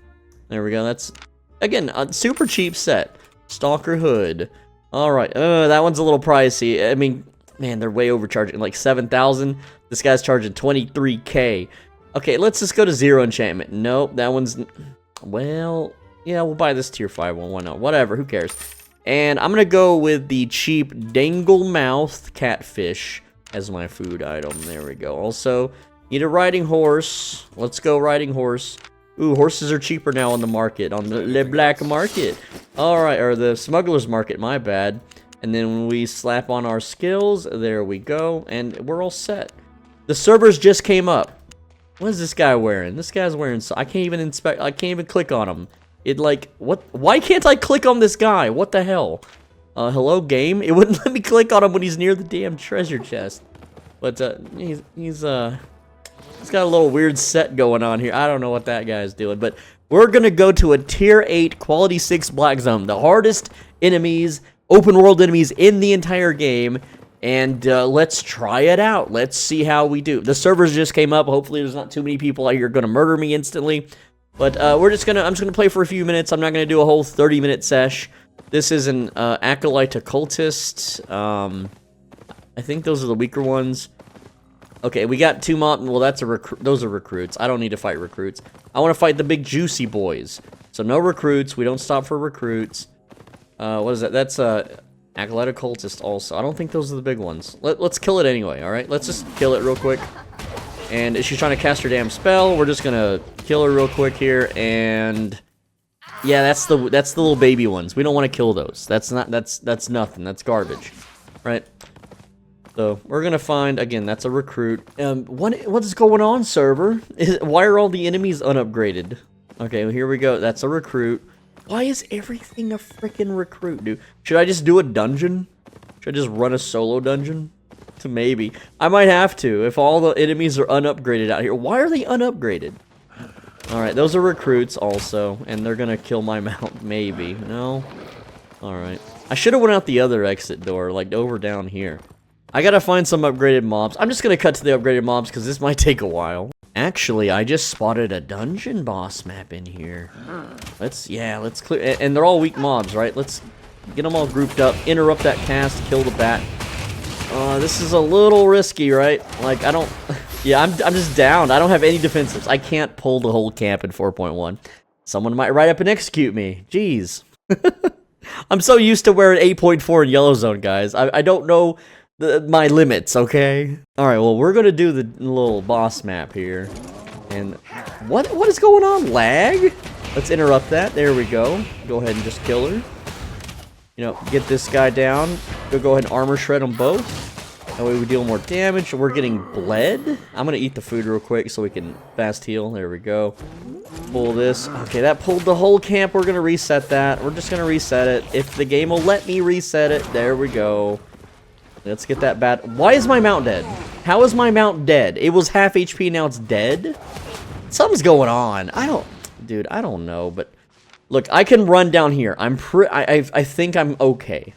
There we go. That's again a super cheap set. Stalker hood. Alright, that one's a little pricey. I mean, man, they're way overcharging. Like 7,000. This guy's charging 23k. Okay, let's just go to 0 enchantment. Nope, that one's... Well, yeah, we'll buy this tier 5 one. Why not? Whatever, who cares? And I'm gonna go with the cheap dangle mouth catfish as my food item. There we go. Also, need a riding horse. Let's go riding horse. Ooh, horses are cheaper now on the market, on the black market. Alright, or the smuggler's market, my bad. And then when we slap on our skills, there we go, and we're all set. The servers just came up. What is this guy wearing? This guy's wearing, I can't even inspect, I can't even click on him. It like, what, why can't I click on this guy? What the hell? Hello game? It wouldn't let me click on him when he's near the damn treasure chest. But, he's got a little weird set going on here. I don't know what that guy's doing, but we're gonna go to a tier 8 quality 6 Blackzone, the hardest enemies, open world enemies in the entire game, and let's try it out. Let's see how we do. The servers just came up. Hopefully there's not too many people out here gonna murder me instantly, but I'm just gonna play for a few minutes. I'm not gonna do a whole 30-minute sesh. This is an Acolyte Occultist. I think those are the weaker ones. Okay, we got 2 mob. Well, that's a those are recruits. I don't need to fight recruits. I want to fight the big juicy boys. So no recruits. We don't stop for recruits. What is that? That's Acolyte Occultist also. I don't think those are the big ones. Let's kill it anyway, alright? Let's just kill it real quick. And she's trying to cast her damn spell. We're just gonna kill her real quick here, and yeah, that's the little baby ones. We don't want to kill those. That's nothing. That's garbage. Right? So we're gonna find, again, that's a recruit. What is going on, server? Why are all the enemies unupgraded? Okay, well, here we go. That's a recruit. Why is everything a freaking recruit, dude? Should I just do a dungeon? Should I just run a solo dungeon? Maybe. I might have to if all the enemies are unupgraded out here. Why are they unupgraded? Alright, those are recruits also, and they're gonna kill my mount, maybe. No? Alright. I should have went out the other exit door, like over down here. I gotta find some upgraded mobs. I'm just gonna cut to the upgraded mobs because this might take a while. Actually, I just spotted a dungeon boss map in here. Let's clear, and they're all weak mobs, right? Let's get them all grouped up, interrupt that cast, kill the bat. This is a little risky, right? Like, I don't... Yeah, I'm just down. I don't have any defensives. I can't pull the whole camp in 4.1. Someone might ride up and execute me. Jeez. I'm so used to wearing 8.4 in Yellow Zone, guys. I don't know my limits, okay? Alright, well, we're gonna do the little boss map here. And what is going on? Lag? Let's interrupt that. There we go. Go ahead and just kill her. You know, get this guy down. Go ahead and armor shred them both. That way we deal more damage. We're getting bled. I'm gonna eat the food real quick so we can fast heal. There we go. Pull this. Okay, that pulled the whole camp. We're gonna reset that. We're just gonna reset it. If the game will let me reset it. There we go. Let's get that bat. Why is my mount dead? How is my mount dead? It was half HP, now it's dead? Something's going on. I don't know, but... Look, I can run down here. I think I'm okay.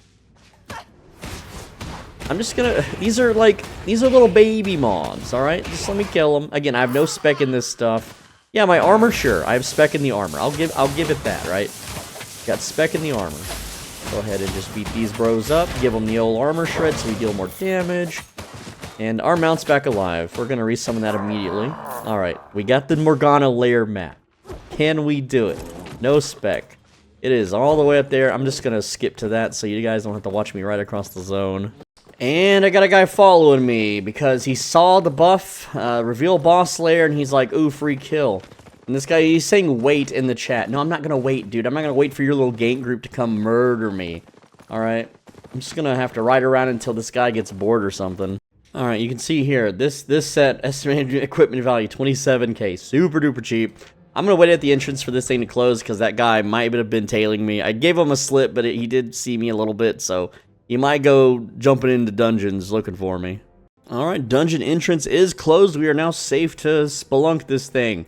I'm just gonna... These are little baby mobs, alright? Just let me kill them. Again, I have no spec in this stuff. Yeah, my armor, sure. I have spec in the armor. I'll give it that, right? Got spec in the armor. Go ahead and just beat these bros up. Give them the old armor shred so we deal more damage. And our mount's back alive. We're gonna resummon that immediately. Alright, we got the Morgana layer map. Can we do it? No spec. It is all the way up there. I'm just gonna skip to that so you guys don't have to watch me right across the zone. And I got a guy following me because he saw the buff, reveal boss layer, and he's like, ooh, free kill. And this guy, he's saying wait in the chat. No, I'm not gonna wait, dude. I'm not gonna wait for your little gank group to come murder me. Alright? I'm just gonna have to ride around until this guy gets bored or something. Alright, you can see here, this set, estimated equipment value, 27k. Super duper cheap. I'm gonna wait at the entrance for this thing to close because that guy might have been tailing me. I gave him a slip, but he did see me a little bit, so he might go jumping into dungeons looking for me. Alright, dungeon entrance is closed. We are now safe to spelunk this thing.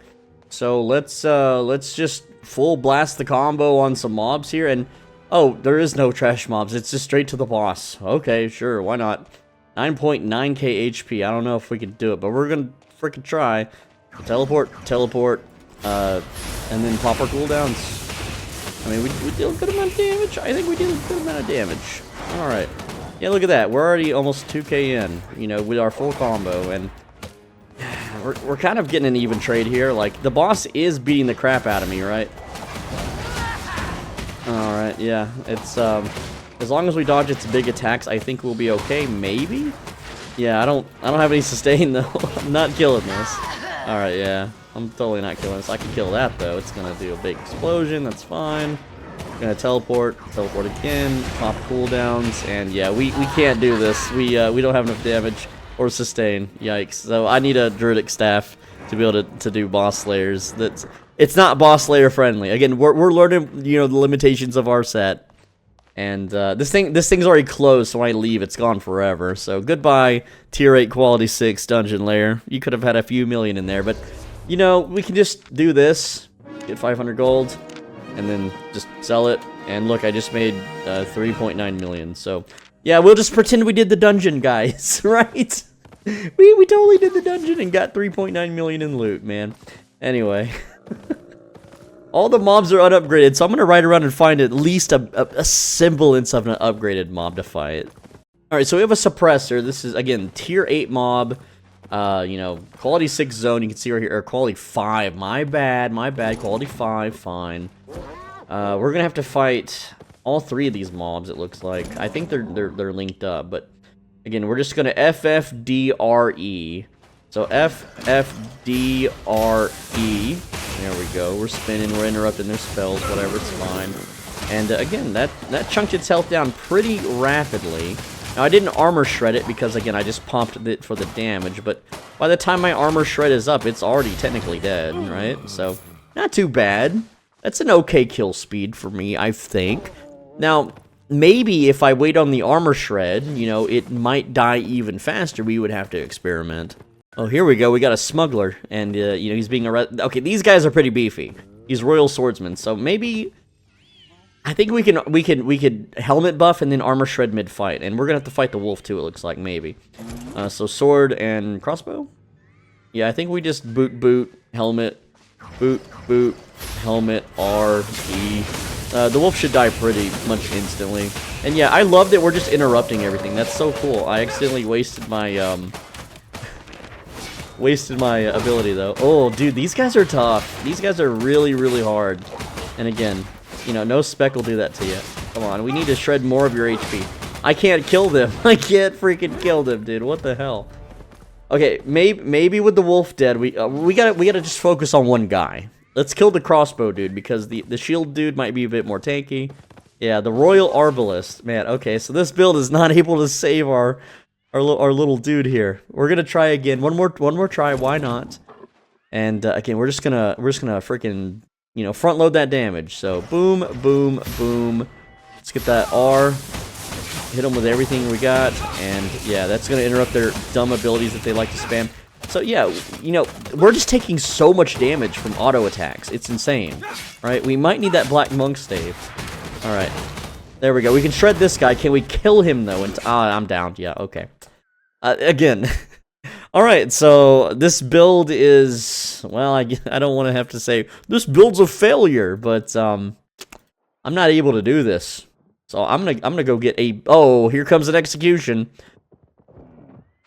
So let's just full blast the combo on some mobs here, and oh, there is no trash mobs. It's just straight to the boss. Okay, sure, why not? 9.9k HP. I don't know if we can do it, but we're gonna freaking try. Teleport, and then pop our cooldowns. I mean, we deal a good amount of damage. I think we deal a good amount of damage. Alright. Yeah, look at that. We're already almost 2k in, you know, with our full combo, and we're kind of getting an even trade here. Like, the boss is beating the crap out of me, right? Alright, yeah. It's, as long as we dodge its big attacks, I think we'll be okay, maybe? Yeah, I don't have any sustain, though. I'm not killing this. Alright, yeah. I'm totally not killing this. I can kill that, though. It's gonna do a big explosion. That's fine. Gonna teleport again, pop cooldowns, and yeah, we can't do this. We don't have enough damage or sustain. Yikes. So I need a druidic staff to be able to do boss slayers. It's not boss slayer friendly. Again, we're learning, you know, the limitations of our set. And this thing's already closed, so when I leave, it's gone forever. So goodbye, tier 8 quality 6 dungeon layer. You could have had a few million in there, but you know, we can just do this, get 500 gold, and then just sell it. And look, I just made 3.9 million. So yeah, we'll just pretend we did the dungeon, guys, right? We totally did the dungeon and got 3.9 million in loot, man. Anyway. All the mobs are unupgraded, so I'm going to ride around and find at least a semblance of an upgraded mob to fight. Alright, so we have a suppressor. This is, again, tier 8 mob. You know, quality 6 zone. You can see right here, or quality 5. My bad, quality 5, fine. We're going to have to fight all 3 of these mobs, it looks like. I think they're linked up, but again, we're just going to FFDRE. So FFDRE. There we go. We're spinning, we're interrupting their spells, whatever, it's fine. And again, that chunked its health down pretty rapidly. Now, I didn't armor shred it because, again, I just pumped it for the damage, but by the time my armor shred is up, it's already technically dead, right? So, not too bad. That's an okay kill speed for me, I think. Now, maybe if I wait on the armor shred, you know, it might die even faster. We would have to experiment. Oh, here we go. We got a smuggler, and, you know, he's being arrested. Okay, these guys are pretty beefy. He's royal swordsman, so maybe... I think we could helmet buff and then armor shred mid-fight, and we're gonna have to fight the wolf too, it looks like, maybe. So sword and crossbow? Yeah, I think we just boot, helmet, boot, helmet, R, E. The wolf should die pretty much instantly. And yeah, I love that we're just interrupting everything. That's so cool. I accidentally wasted my, ability, though. Oh, dude, these guys are tough. These guys are really, really hard. And again, you know, no spec will do that to you. Come on, we need to shred more of your HP. I can't kill them. I can't freaking kill them, dude. What the hell? Okay, maybe with the wolf dead, we gotta just focus on one guy. Let's kill the crossbow dude, because the shield dude might be a bit more tanky. Yeah, the royal arbalist, man. Okay, so this build is not able to save our little dude here. We're gonna try again. One more try. Why not? And again, we're just gonna freaking, you know, front load that damage. So boom, boom, boom. Let's get that R. Hit them with everything we got, and yeah, that's gonna interrupt their dumb abilities that they like to spam. So yeah, you know, we're just taking so much damage from auto attacks. It's insane, right? We might need that black monk stave. All right, there we go. We can shred this guy. Can we kill him though? And I'm down. Yeah, okay. Again. All right, so this build is, well, I don't want to have to say this build's a failure, but I'm not able to do this. So I'm gonna go get a... Oh, here comes an execution.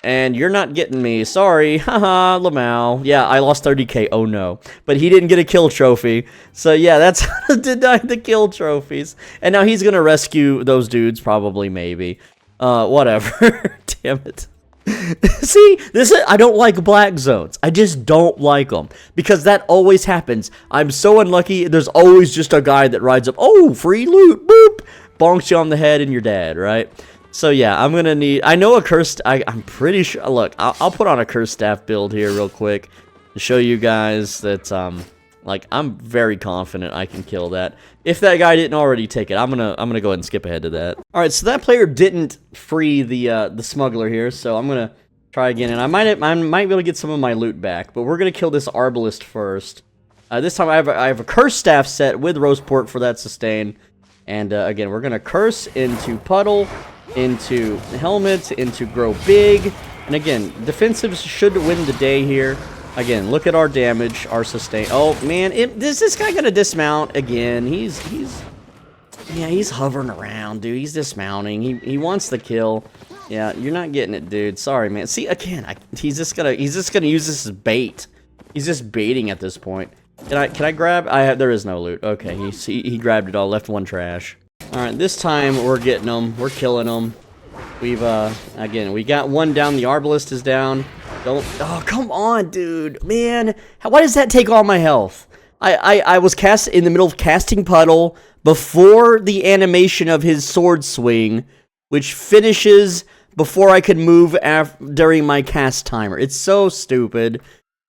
And you're not getting me. Sorry. Haha, Lamau. Yeah, I lost 30k. Oh, no. But he didn't get a kill trophy. So, yeah, that's how to deny the kill trophies. And now he's gonna rescue those dudes, probably, maybe. Whatever. Damn it. See, I don't like black zones. I just don't like them, because that always happens. I'm so unlucky. There's always just a guy that rides up. Oh, free loot. Boop. Bonks you on the head and you're dead, right? So yeah, I'm gonna need... I know a cursed... I'm pretty sure... Look, I'll put on a Quarterstaff build here real quick to show you guys that, like, I'm very confident I can kill that. If that guy didn't already take it, I'm gonna go ahead and skip ahead to that. All right, so that player didn't free the smuggler here, so I'm gonna try again, and I might be able to get some of my loot back, but we're gonna kill this arbalist first. This time I have a Quarterstaff set with Roseport for that sustain. And again, we're gonna curse into puddle, into helmet, into grow big, and again, defensives should win the day here. Again, look at our damage, our sustain. Oh man, is this guy gonna dismount again? He's hovering around, dude. He's dismounting. He wants the kill. Yeah, you're not getting it, dude. Sorry, man. See, again, he's just gonna use this as bait. He's just baiting at this point. Can I grab? There is no loot. Okay, he grabbed it all. Left one trash. All right, this time we're getting them. We're killing them. We've again, we got one down. The arbalist is down. Don't. Oh, come on, dude, man. Why does that take all my health? I was in the middle of casting puddle before the animation of his sword swing, which finishes before I could move during my cast timer. It's so stupid.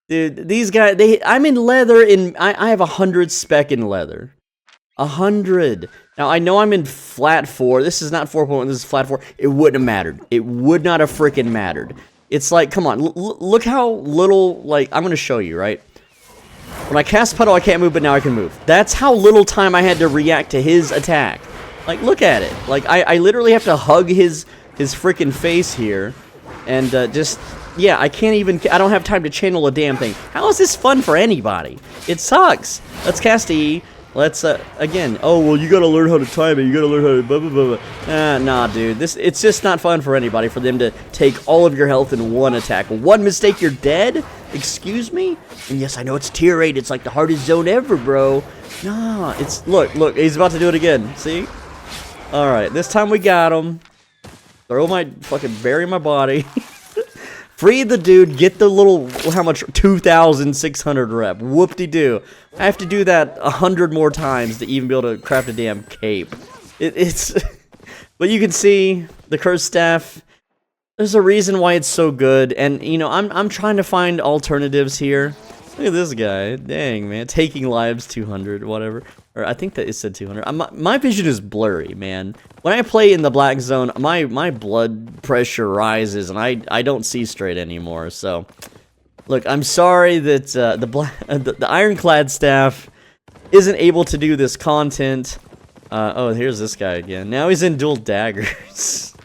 Dude, these guys, I'm in leather, I have 100 spec in leather. 100. Now, I know I'm in flat 4. This is not 4.1, this is flat 4. It wouldn't have mattered. It would not have freaking mattered. It's like, come on, look how little, like, I'm going to show you, right? When I cast puddle, I can't move, but now I can move. That's how little time I had to react to his attack. Like, look at it. Like, I literally have to hug his freaking face here, and just... Yeah, I don't have time to channel a damn thing. How is this fun for anybody? It sucks. Let's cast E. Let's, again, oh, well, you gotta learn how to time it. You gotta learn how to blah, blah, blah, blah. Nah, dude. It's just not fun for anybody for them to take all of your health in one attack. One mistake, you're dead? Excuse me? And yes, I know it's tier 8. It's like the hardest zone ever, bro. Nah, look, he's about to do it again. See? Alright, this time we got him. Bury my body. Free the dude, get the little, how much, 2,600 rep. Whoop-de-doo. I have to do that 100 more times to even be able to craft a damn cape. But you can see, the Quarterstaff, there's a reason why it's so good, and you know, I'm trying to find alternatives here. Look at this guy, dang man, taking lives 200, whatever. Or I think that it said 200. My vision is blurry, man. When I play in the Blackzone, my blood pressure rises, and I don't see straight anymore. So, look, I'm sorry that the Ironclad staff isn't able to do this content. Oh, here's this guy again. Now he's in dual daggers.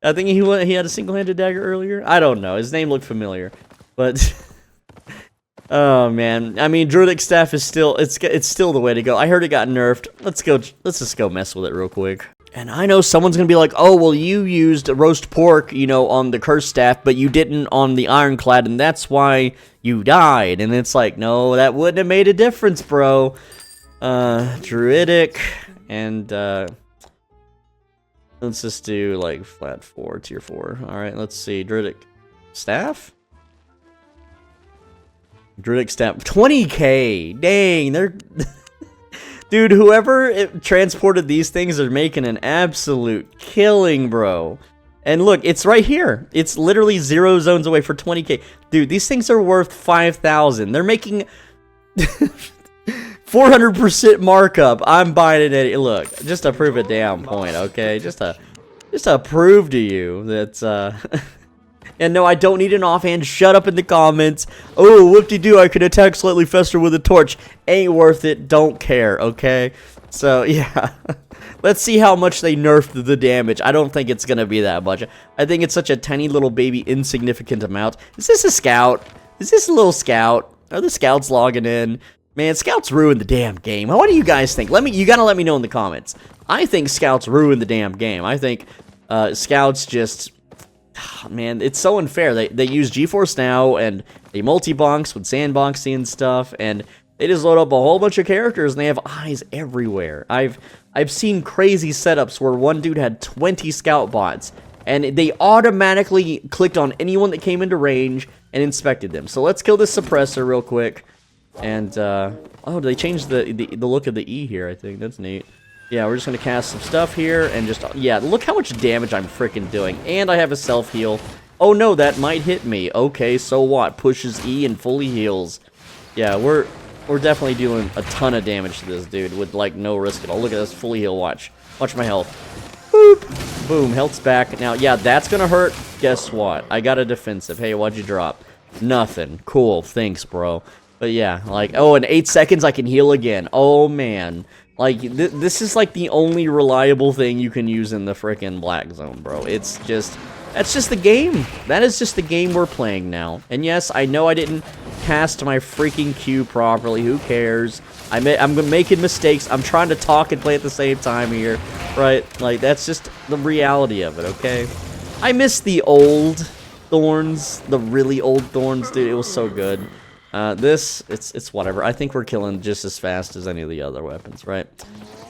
I think he had a single-handed dagger earlier. I don't know. His name looked familiar, but. Oh man, I mean, Druidic staff is still it's still the way to go. I heard it got nerfed. Let's just go mess with it real quick. And I know someone's gonna be like, oh well, you used roast pork, you know, on the Quarterstaff, but you didn't on the Ironclad, and that's why you died. And it's like, no, that wouldn't have made a difference, bro. Druidic and let's just do like flat 4, tier 4. All right, let's see, Druidic staff. Druidic staff, 20k. Dang, they're dude. Whoever transported these things are making an absolute killing, bro. And look, it's right here. It's literally 0 zones away for 20k, dude. These things are worth 5,000. They're making 400% markup. I'm buying it. Look, just to prove a damn point, okay? Just to prove to you that. And no, I don't need an offhand. Shut up in the comments. Oh, whoop-de-doo, I could attack slightly faster with a torch. Ain't worth it. Don't care, okay? So, yeah. Let's see how much they nerfed the damage. I don't think it's going to be that much. I think it's such a tiny little baby insignificant amount. Is this a scout? Is this a little scout? Are the scouts logging in? Man, scouts ruined the damn game. What do you guys think? You got to let me know in the comments. I think scouts ruined the damn game. I think scouts just... Man, it's so unfair. They use GeForce Now, and they multi-bonks with sandboxing and stuff, and they just load up a whole bunch of characters, and they have eyes everywhere. I've seen crazy setups where one dude had 20 scout bots, and they automatically clicked on anyone that came into range and inspected them. So let's kill this suppressor real quick. And, oh, they changed the look of the E here, I think. That's neat. Yeah, we're just going to cast some stuff here and just, yeah, look how much damage I'm freaking doing. And I have a self-heal. Oh, no, that might hit me. Okay, so what? Pushes E and fully heals. Yeah, we're definitely doing a ton of damage to this dude with, like, no risk at all. Look at this fully heal, watch. Watch my health. Boop. Boom, health's back. Now, yeah, that's going to hurt. Guess what? I got a defensive. Hey, what'd you drop? Nothing. Cool, thanks, bro. But yeah, like, oh, in 8 seconds I can heal again. Oh, man. Like, this is, like, the only reliable thing you can use in the frickin' Blackzone, bro. It's just... That's just the game. That is just the game we're playing now. And yes, I know I didn't cast my freaking Q properly. Who cares? I'm making mistakes. I'm trying to talk and play at the same time here. Right? Like, that's just the reality of it, okay? I miss the old Thorns. The really old Thorns, dude. It was so good. It's whatever. I think we're killing just as fast as any of the other weapons, right?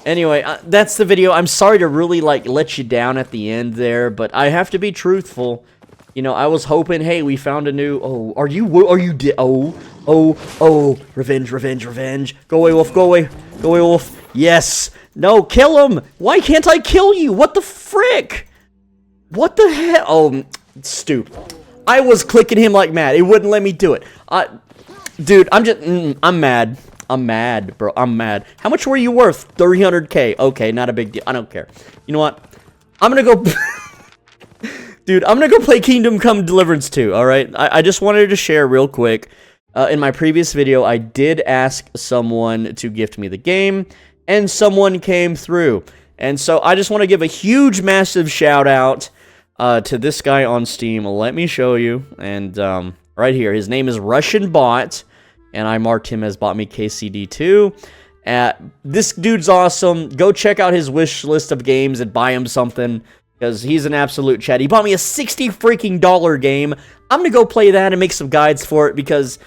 Anyway, that's the video. I'm sorry to really, like, let you down at the end there, but I have to be truthful. You know, I was hoping, hey, we found a new... Oh, oh, revenge, revenge, revenge. Go away, wolf, go away. Go away, wolf. Yes. No, kill him. Why can't I kill you? What the frick? What the hell? Oh, stupid. I was clicking him like mad. It wouldn't let me do it. Dude, I'm mad. I'm mad, bro. I'm mad. How much were you worth? 300k. Okay, not a big deal. I don't care. You know what? I'm gonna go... Dude, I'm gonna go play Kingdom Come Deliverance 2, alright? I just wanted to share real quick. In my previous video, I did ask someone to gift me the game, and someone came through. And so I just want to give a huge, massive shout out to this guy on Steam. Let me show you. And right here, his name is Russian Bot, and I marked him as bought me KCD2. This dude's awesome. Go check out his wish list of games and buy him something, because he's an absolute chat. He bought me a $60 freaking game. I'm gonna go play that and make some guides for it, because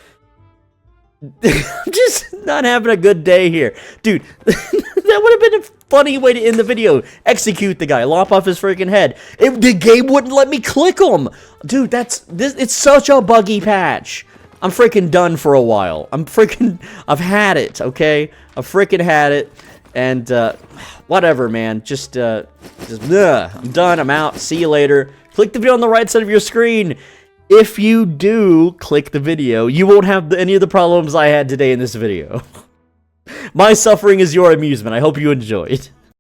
I'm just not having a good day here. Dude, that would have been a funny way to end the video. Execute the guy, lop off his freaking head. The game wouldn't let me click him. Dude, it's such a buggy patch. I'm freaking done for a while. I've had it, okay? I've freaking had it. And, whatever, man. I'm done. I'm out. See you later. Click the video on the right side of your screen. If you do click the video, you won't have any of the problems I had today in this video. My suffering is your amusement. I hope you enjoyed.